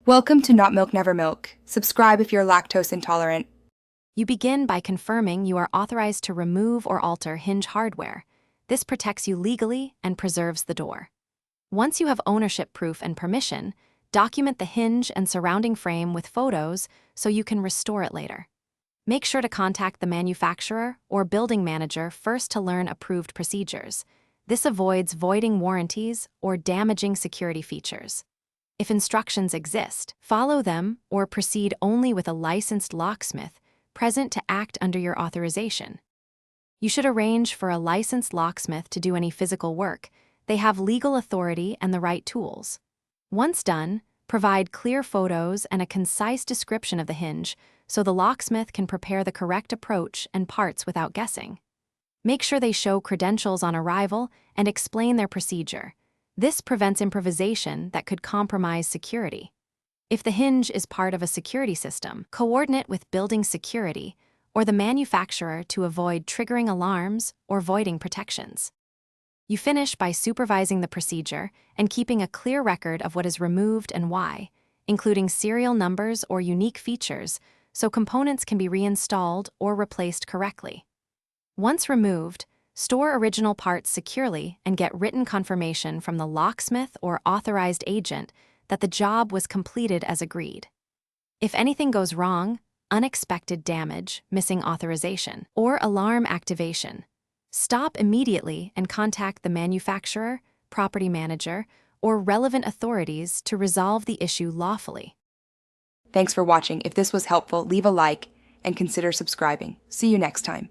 Welcome to Not Milk Never Milk. Subscribe if you're lactose intolerant. You begin by confirming you are authorized to remove or alter Hinge hardware. This protects you legally and preserves the door. Once you have ownership proof and permission, document the hinge and surrounding frame with photos so you can restore it later. Make sure to contact the manufacturer or building manager first to learn approved procedures. This avoids voiding warranties or damaging security features. If instructions exist, follow them or proceed only with a licensed locksmith present to act under your authorization. You should arrange for a licensed locksmith to do any physical work. They have legal authority and the right tools. Once done, provide clear photos and a concise description of the hinge so the locksmith can prepare the correct approach and parts without guessing. Make sure they show credentials on arrival and explain their procedure. This prevents improvisation that could compromise security. If the hinge is part of a security system, coordinate with building security or the manufacturer to avoid triggering alarms or voiding protections. You finish by supervising the procedure and keeping a clear record of what is removed and why, including serial numbers or unique features, so components can be reinstalled or replaced correctly. Once removed, store original parts securely and get written confirmation from the locksmith or authorized agent that the job was completed as agreed. If anything goes wrong, unexpected damage, missing authorization, or alarm activation, stop immediately and contact the manufacturer, property manager, or relevant authorities to resolve the issue lawfully. Thanks for watching. If this was helpful, leave a like and consider subscribing. See you next time.